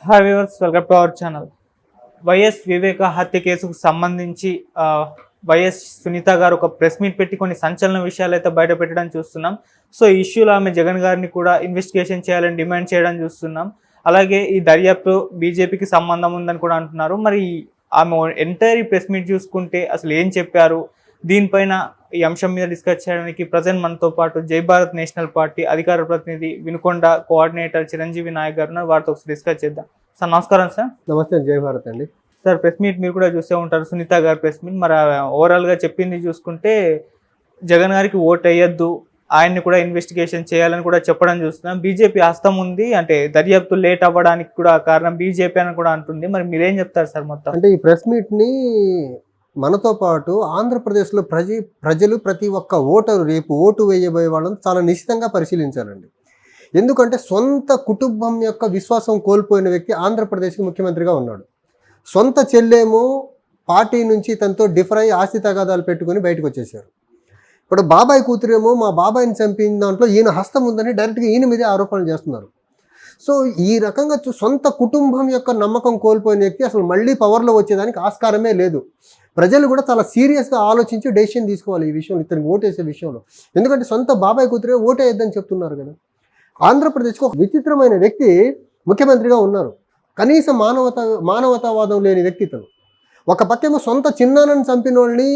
Hi viewers, welcome to our channel. YS Viveka హత్య కేసుకు సంబంధించి వైఎస్ సునీత గారు ఒక ప్రెస్ మీట్ పెట్టి కొన్ని సంచలన విషయాలు అయితే బయట పెట్టడం చూస్తున్నాం. సో ఈ ఇష్యూలో ఆమె జగన్ గారిని కూడా ఇన్వెస్టిగేషన్ చేయాలని డిమాండ్ చేయడం చూస్తున్నాం. అలాగే ఈ దర్యాప్తు బీజేపీకి సంబంధం ఉందని కూడా అంటున్నారు. మరి ఆమె ఎంటైర్ ప్రెస్ మీట్ చూసుకుంటే అసలు ఏం చెప్పారు, దీనిపైన ఈ అంశం మీద డిస్కస్ చేయడానికి ప్రజెంట్ మనతో పాటు జై భారత్ నేషనల్ పార్టీ అధికార ప్రతినిధి వినుకొండ కోఆర్డినేటర్ చిరంజీవి నాయక్ గారు ఉన్నారు. వారితో ఒకసారి డిస్కస్ చేద్దాం. సార్ నమస్కారం. సార్ నమస్తే. జై భారత్ అండి. సార్ ప్రెస్ మీట్ మీరు కూడా చూసే ఉంటారు, సునీత గారి ప్రెస్ మీట్. మరి ఓవరాల్గా చెప్పింది చూసుకుంటే జగన్ గారికి ఓట్ వేయొద్దు, ఆయన్ని కూడా ఇన్వెస్టిగేషన్ చేయాలని కూడా చెప్పడం చూస్తున్నాం. బీజేపీ హస్తం ఉంది, అంటే దర్యాప్తు లేట్ అవ్వడానికి కూడా కారణం బీజేపీ అని కూడా అంటుంది. మరి మీరేం చెప్తారు సార్? మొత్తం అంటే ఈ ప్రెస్ మీట్ని మనతో పాటు ఆంధ్రప్రదేశ్లో ప్రజలు ప్రతి ఒక్క ఓటరు రేపు ఓటు వేయబోయే వాళ్ళని చాలా నిశ్చితంగా పరిశీలించాలండి. ఎందుకంటే సొంత కుటుంబం యొక్క విశ్వాసం కోల్పోయిన వ్యక్తి ఆంధ్రప్రదేశ్కి ముఖ్యమంత్రిగా ఉన్నాడు. సొంత చెల్లేమో పార్టీ నుంచి తనతో డిఫర్ అయ్యి ఆస్తి తగాదాలు పెట్టుకుని బయటకు వచ్చేసారు. ఇప్పుడు బాబాయ్ కూతురేమో మా బాబాయ్ని చంపిన దాంట్లో ఈయన హస్తం ఉందని డైరెక్ట్గా ఈయన మీదే ఆరోపణలు చేస్తున్నారు. సో ఈ రకంగా సొంత కుటుంబం యొక్క నమ్మకం కోల్పోయిన వ్యక్తి అసలు మళ్ళీ పవర్లో వచ్చేదానికి ఆస్కారమే లేదు. ప్రజలు కూడా చాలా సీరియస్గా ఆలోచించి డెసిషన్ తీసుకోవాలి ఈ విషయంలో, ఇతనికి ఓటేసే విషయంలో. ఎందుకంటే సొంత బాబాయ్ కూతురే ఓటేయద్దని చెప్తున్నారు కదా. ఆంధ్రప్రదేశ్కి ఒక విచిత్రమైన వ్యక్తి ముఖ్యమంత్రిగా ఉన్నారు. కనీస మానవతావాదం లేని వ్యక్తి ఇతను. ఒక పక్కేమో సొంత చిన్నాన్నని చంపిన వాళ్ళని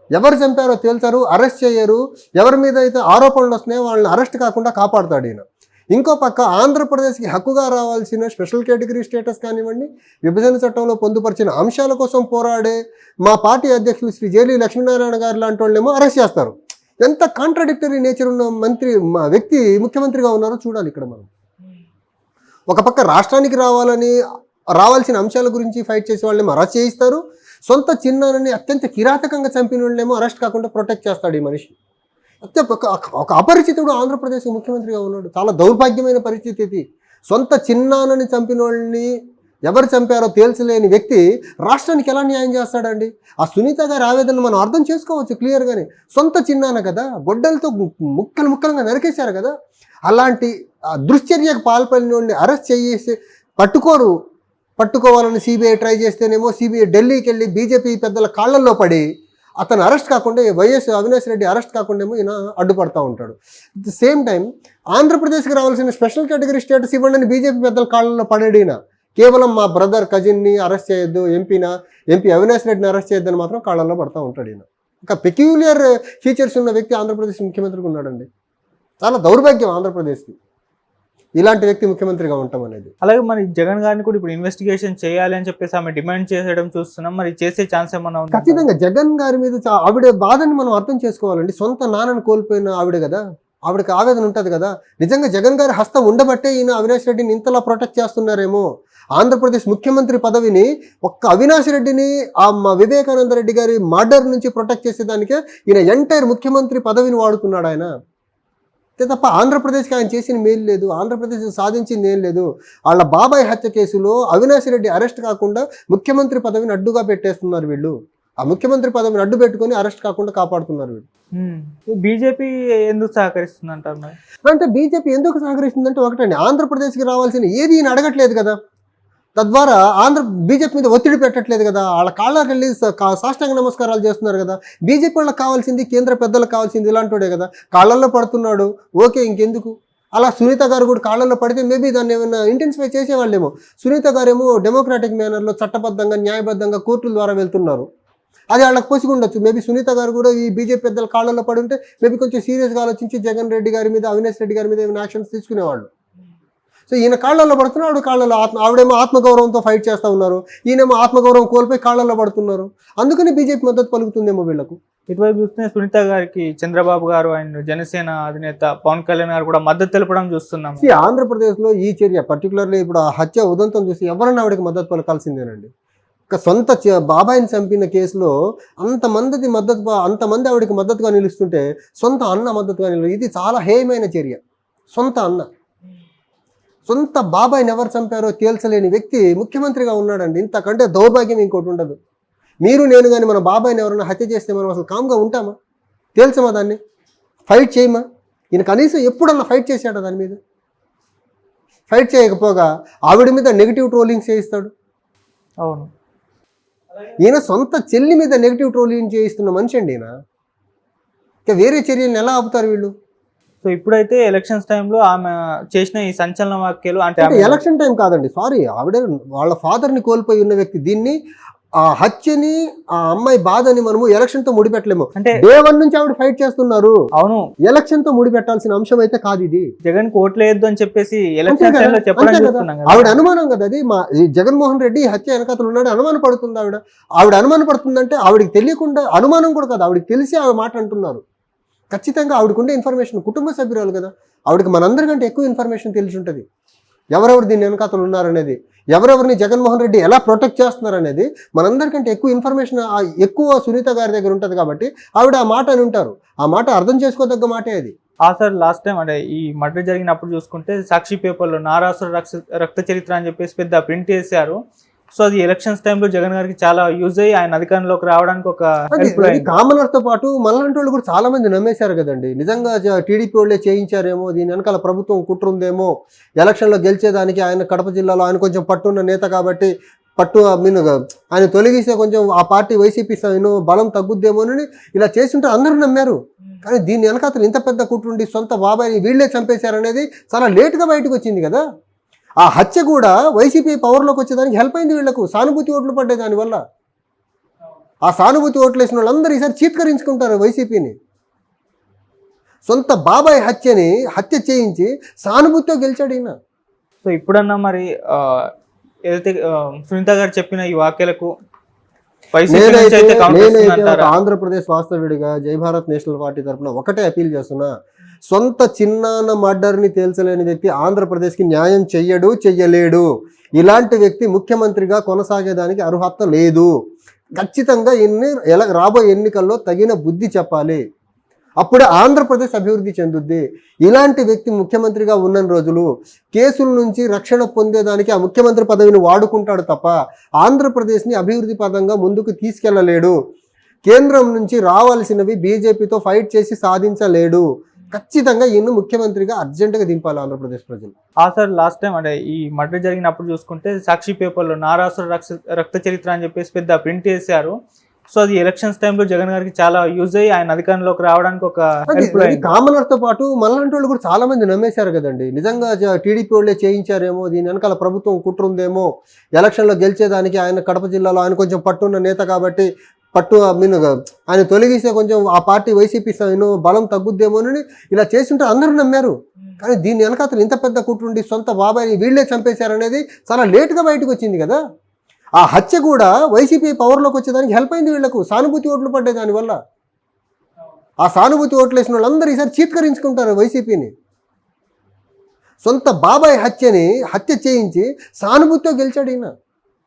ఎవరు చంపారో తేల్చారు, అరెస్ట్ చేయరు. ఎవరి మీద అయితే ఆరోపణలు వస్తున్నాయో వాళ్ళని అరెస్ట్ కాకుండా కాపాడుతాడు ఈయన. ఇంకో పక్క ఆంధ్రప్రదేశ్కి హక్కుగా రావాల్సిన స్పెషల్ కేటగిరీ స్టేటస్ కానివ్వండి, విభజన చట్టంలో పొందుపరిచిన అంశాల కోసం పోరాడే మా పార్టీ అధ్యక్షులు శ్రీ జేలీ లక్ష్మీనారాయణ గారు లాంటి వాళ్ళేమో అరెస్ట్ చేస్తారు. ఎంత కాంట్రాడిక్టరీ నేచర్ ఉన్న వ్యక్తి ముఖ్యమంత్రిగా ఉన్నారో చూడాలి ఇక్కడ మనం. ఒక పక్క రాష్ట్రానికి రావాల్సిన అంశాల గురించి ఫైట్ చేసే వాళ్ళేమో అరెస్ట్ చేయిస్తారు, సొంత చిన్నానని అత్యంత కిరాతకంగా చంపిన వాళ్ళేమో అరెస్ట్ కాకుండా ప్రొటెక్ట్ చేస్తాడు ఈ మనిషి. ఒక అపరిచితుడు ఆంధ్రప్రదేశ్ ముఖ్యమంత్రిగా ఉన్నాడు. చాలా దౌర్భాగ్యమైన పరిస్థితి ఇది. సొంత చిన్నానని చంపిన వాళ్ళని ఎవరు చంపారో తేల్చలేని వ్యక్తి రాష్ట్రానికి ఎలా న్యాయం చేస్తాడండి? ఆ సునీత గారి ఆవేదన మనం అర్థం చేసుకోవచ్చు క్లియర్గానే. సొంత చిన్నాన కదా, గొడ్డలతో ముక్కలుగా నరికేశారు కదా. అలాంటి దుశ్చర్యకు పాల్పడిన వాడిని అరెస్ట్ చేసి పట్టుకోవాలని సిబిఐ ట్రై చేస్తేనేమో సిబిఐ ఢిల్లీకి వెళ్ళి బీజేపీ పెద్దల కాళ్ళల్లో పడి అతను అరెస్ట్ కాకుండా, వైఎస్ అవినాష్ రెడ్డి అరెస్ట్ కాకుండా ఏమో ఈయన అడ్డుపడతా ఉంటాడు. అట్ ది సేమ్ టైం ఆంధ్రప్రదేశ్కి రావాల్సిన స్పెషల్ కేటగిరీ స్టేటస్ ఇవ్వండి బీజేపీ పెద్దల కాళ్ళల్లో పడేడిన కేవలం మా బ్రదర్ కజిన్ని అరెస్ట్ చేయొద్దు, ఎంపీ అవినాష్ రెడ్డిని అరెస్ట్ చేయొద్దని మాత్రం కాళ్ళల్లో పడతా ఉంటాడు ఈయన. ఒక పెక్యూలియర్ ఫీచర్స్ ఉన్న వ్యక్తి ఆంధ్రప్రదేశ్ ముఖ్యమంత్రిగా ఉన్నాడండి. చాలా దౌర్భాగ్యం ఆంధ్రప్రదేశ్కి ఇలాంటి వ్యక్తి ముఖ్యమంత్రిగా ఉంటాం అనేది. అలాగే మరి జగన్ గారిని కూడా ఇప్పుడు ఇన్వెస్టిగేషన్ చేయాలి అని చెప్పేసి ఆమె డిమాండ్ చేసేయడం చూస్తున్నాం. మరి చేసే ఛాన్స్ ఏమన్నా ఉంది? ఖచ్చితంగా జగన్ గారి మీద ఆవిడ బాధని మనం అర్థం చేసుకోవాలండి. సొంత నాన్నని కోల్పోయిన ఆవిడ కదా, ఆవిడకి ఆవేదన ఉంటుంది కదా. నిజంగా జగన్ గారి హస్తం ఉండబట్టే ఈయన అవినాష్ రెడ్డిని ఇంతలా ప్రొటెక్ట్ చేస్తున్నారేమో. ఆంధ్రప్రదేశ్ ముఖ్యమంత్రి పదవిని ఒక్క అవినాష్ రెడ్డిని మా వివేకానంద రెడ్డి గారి మర్డర్ నుంచి ప్రొటెక్ట్ చేసేదానికే ఈయన ఎంటైర్ ముఖ్యమంత్రి పదవిని వాడుతున్నాడు ఆయన. తప్ప ఆంధ్రప్రదేశ్కి ఆయన చేసిన మేలు లేదు, ఆంధ్రప్రదేశ్ సాధించింది ఏం లేదు. వాళ్ళ బాబాయ్ హత్య కేసులో అవినాష్ రెడ్డి అరెస్ట్ కాకుండా ముఖ్యమంత్రి పదవిని అడ్డుగా పెట్టేస్తున్నారు వీళ్ళు. ఆ ముఖ్యమంత్రి పదవిని అడ్డు పెట్టుకుని అరెస్ట్ కాకుండా కాపాడుతున్నారు వీళ్ళు. బీజేపీ ఎందుకు సహకరిస్తుందంటారు? అంటే బీజేపీ ఎందుకు సహకరిస్తుందంటే ఒకటండి, ఆంధ్రప్రదేశ్కి రావాల్సిన ఏది ఈయన అడగట్లేదు కదా. తద్వారా బీజేపీ మీద ఒత్తిడి పెట్టట్లేదు కదా. వాళ్ళ కాళ్ళకి వెళ్ళి సాష్టాంగ నమస్కారాలు చేస్తున్నారు కదా. బీజేపీ వాళ్ళకి కావాల్సింది, కేంద్ర పెద్దలకు కావాల్సింది ఇలాంటివాడే కదా. కాళ్ళల్లో పడుతున్నాడు, ఓకే, ఇంకెందుకు. అలా సునీత గారు కూడా కాళ్ళల్లో పడితే మేబీ దాన్ని ఏమైనా ఇంటెన్సిఫై చేసేవాళ్ళేమో. సునీత గారేమో డెమోక్రాటిక్ మేనర్లో చట్టబద్ధంగా న్యాయబద్ధంగా కోర్టుల ద్వారా వెళ్తున్నారు, అది వాళ్ళకి పొసిగుండొచ్చు. మేబీ సునీత గారు కూడా ఈ బీజేపీ పెద్దల కాళ్ళల్లో పడి ఉంటే మేబీ కొంచెం సీరియస్గా ఆలోచించి జగన్ రెడ్డి గారి మీద, అవినాష్ రెడ్డి గారి మీద ఏమైనా యాక్షన్స్ తీసుకునేవాళ్ళు. సో ఈయన కాళ్ళల్లో పడుతున్నాడు, కాళ్ళల్లో ఆవిడేమో ఆత్మగౌరవంతో ఫైట్ చేస్తూ ఉన్నారు, ఈయనేమో ఆత్మగౌరవం కోల్పోయి కాళ్ళల్లో పడుతున్నారు. అందుకని బీజేపీ మద్దతు పలుకుతుందేమో వీళ్ళకు. ఇటువైపు చూస్తే సునీత గారికి చంద్రబాబు గారు అండ్ జనసేన అధినేత పవన్ కళ్యాణ్ గారు కూడా మద్దతు తెలపడం చూస్తున్నాం. ఆంధ్రప్రదేశ్లో ఈ చర్య పర్టికులర్లీ ఇప్పుడు ఆ హత్య ఉదంతం చూసి ఎవరన్నా ఆవిడకి మద్దతు పలకాల్సిందేనండి. ఒక సొంత బాబాయిని చంపిన కేసులో అంతమంది ఆవిడకి మద్దతుగా నిలుస్తుంటే సొంత అన్న మద్దతుగా ఇది చాలా హేయమైన చర్య. సొంత బాబాయిని ఎవరు చంపారో తేల్చలేని వ్యక్తి ముఖ్యమంత్రిగా ఉన్నాడండి. ఇంతకంటే దౌర్భాగ్యం ఇంకోటి ఉండదు. మీరు నేను కానీ మన బాబాయిని ఎవరైనా హత్య చేస్తే మనం అసలు కామ్గా ఉంటామా? తేల్చమా? దాన్ని ఫైట్ చేయమా? ఈయన కనీసం ఎప్పుడన్నా ఫైట్ చేశాడా దాని మీద? ఫైట్ చేయకపోగా ఆవిడ మీద నెగిటివ్ ట్రోలింగ్స్ చేయిస్తాడు. అవును. ఈయన సొంత చెల్లి మీద నెగిటివ్ ట్రోలింగ్ చేయిస్తున్న మనిషి అండి ఈయన. ఇంకా వేరే చర్యలను ఎలా ఆపుతారు వీళ్ళు? సో ఇప్పుడైతే ఎలక్షన్స్ టైంలో ఆమె చేసిన ఈ సంచలన వ్యాఖ్యలు అంటే అంటే ఎలక్షన్ టైం కాదండి, సారీ, ఆవిడ వాళ్ళ ఫాదర్ని కోల్పోయి ఉన్న వ్యక్తి. దీన్ని ఆ హత్యని, ఆ అమ్మాయి బాధని మనము ఎలక్షన్తో ముడిపెట్టలేము. అంటే డే 1 నుంచి ఆవిడ ఫైట్ చేస్తున్నారు. అవును, ఎలక్షన్తో ముడిపెట్టాల్సిన అంశం అయితే కాదు ఇది. జగన్ కి ఓట్లేయొద్దు అని చెప్పేసి అంతే ఎలక్షన్ కదా, టైంలో చెప్పడం అంతే కదా. చూస్తున్నాం కదా. ఆవిడ అనుమానం కదా అది. ఈ జగన్మోహన్ రెడ్డి హత్య వెనకాతలు ఉన్నాడు అనుమాన పడుతుంది ఆవిడ. ఆవిడ అనుమాన పడుతుందంటే ఆవిడకి తెలియకుండా, అనుమానం కూడా కదా, ఆవిడకి తెలిసి ఆవిడ మాట అంటున్నారు. ఖచ్చితంగా ఆవిడకుండే ఇన్ఫర్మేషన్, కుటుంబ సభ్యురాలు కదా, ఆవిడకి మనందరికంటే ఎక్కువ ఇన్ఫర్మేషన్ తెలిసి ఉంటుంది. ఎవరెవరు దీని వెనకాతలు ఉన్నారనేది, ఎవరెవరిని జగన్మోహన్ రెడ్డి ఎలా ప్రొటెక్ట్ చేస్తున్నారనేది మనందరికంటే ఎక్కువ ఇన్ఫర్మేషన్ ఎక్కువ సునీత గారి దగ్గర ఉంటుంది కాబట్టి ఆవిడ ఆ మాట అని ఉంటారు. ఆ మాట అర్థం చేసుకోదగ్గ మాటే అది. సార్ లాస్ట్ టైం అంటే ఈ మర్డర్ జరిగినప్పుడు చూసుకుంటే సాక్షి పేపర్లో నారాసుర రక్త చరిత్ర అని చెప్పేసి పెద్ద ప్రింట్ చేశారు. సో అది ఎలక్షన్స్ టైంలో జగన్ గారికి చాలా యూజ్ అయ్యి ఆయన అధికారంలోకి రావడానికి ఒక కామనర్స్ తో పాటు మనలాంటి వాళ్ళు కూడా చాలా మంది నమ్మేశారు కదండి. నిజంగా టీడీపీ వాళ్ళే చేయించారేమో, దీని వెనకాల ప్రభుత్వం కుట్ర ఉందేమో, ఎలక్షన్లో గెలిచేదానికి ఆయన కడప జిల్లాలో ఆయన కొంచెం పట్టున్న నేత కాబట్టి ఆయన తొలగిస్తే కొంచెం ఆ పార్టీ వైసీపీ బలం తగ్గుద్దేమోనని ఇలా చేస్తుంటే అందరూ నమ్మారు. కానీ దీని వెనకాతలు ఇంత పెద్ద కుట్రుండి సొంత బాబాయిని వీళ్ళే చంపేశారనేది చాలా లేటుగా బయటకు వచ్చింది కదా. ఆ హత్య కూడా వైసీపీ పవర్లోకి వచ్చేదానికి హెల్ప్ అయింది వీళ్లకు. సానుభూతి ఓట్లు పడ్డాయి దానివల్ల. ఆ సానుభూతి ఓట్లు వేసిన వాళ్ళందరూ ఈసారి చీత్కరించుకుంటారు వైసీపీని. సొంత బాబాయ్ హత్య చేయించి సానుభూతితో గెలిచాడు ఈయన. సో ఇప్పుడన్నా మరి ఏదైతే సునీత గారు చెప్పిన ఈ వాక్యాలకు నేనైతే ఆంధ్రప్రదేశ్ వాస్తవ్యుడిగా జై భారత్ నేషనల్ పార్టీ తరఫున ఒకటే అపీల్ చేస్తున్నా, సొంత చిన్నాన్న మర్డర్ని తేల్చలేని వ్యక్తి ఆంధ్రప్రదేశ్కి న్యాయం చెయ్యలేడు. ఇలాంటి వ్యక్తి ముఖ్యమంత్రిగా కొనసాగేదానికి అర్హత లేదు. ఖచ్చితంగా రాబోయే ఎన్నికల్లో తగిన బుద్ధి చెప్పాలి. అప్పుడే ఆంధ్రప్రదేశ్ అభివృద్ధి చెందుద్ది. ఇలాంటి వ్యక్తి ముఖ్యమంత్రిగా ఉన్న రోజులు కేసుల నుంచి రక్షణ పొందేదానికి ఆ ముఖ్యమంత్రి పదవిని వాడుకుంటాడు తప్ప ఆంధ్రప్రదేశ్ని అభివృద్ధి పదంగా ముందుకు తీసుకెళ్లలేడు. కేంద్రం నుంచి రావాల్సినవి బీజేపీతో ఫైట్ చేసి సాధించలేడు. ఖచ్చితంగా ఈయన ముఖ్యమంత్రిగా అర్జెంటుగా దింపాలి ఆంధ్రప్రదేశ్ ప్రజలు. సార్ లాస్ట్ టైం అంటే ఈ మర్డర్ జరిగినప్పుడు చూసుకుంటే సాక్షి పేపర్లో నారాసుర రక్త చరిత్ర అని చెప్పేసి పెద్ద ప్రింట్ చేశారు. సో అది ఎలక్షన్స్ టైంలో జగన్ గారికి చాలా యూజ్ అయ్యి ఆయన అధికారంలోకి రావడానికి ఒక కామనర్స్ తో పాటు మనలాంటి వాళ్ళు కూడా చాలా మంది నమ్మేశారు కదండి. నిజంగా టీడీపీ వాళ్ళే చేయించారేమో, దీని వెనకాల ప్రభుత్వం కుట్ర ఉందేమో, ఎలక్షన్లో గెలిచేదానికి ఆయన కడప జిల్లాలో ఆయన కొంచెం పట్టున్న నేత కాబట్టి ఆయన తొలగిస్తే కొంచెం ఆ పార్టీ వైసీపీ బలం తగ్గుద్దేమోనని ఇలా చేస్తుంటే అందరూ నమ్మారు. కానీ దీని వెనకాతలు ఇంత పెద్ద కుట్రుండి సొంత బాబాయిని వీళ్ళే చంపేశారనేది చాలా లేటుగా బయటకు వచ్చింది కదా. ఆ హత్య కూడా వైసీపీ పవర్లోకి వచ్చేదానికి హెల్ప్ అయింది వీళ్లకు. సానుభూతి ఓట్లు పడ్డాయి దానివల్ల. ఆ సానుభూతి ఓట్లు వేసిన వాళ్ళందరూ ఈసారి చీత్కరించుకుంటారు వైసీపీని. సొంత బాబాయ్ హత్య చేయించి సానుభూతితో గెలిచాడు ఈయన.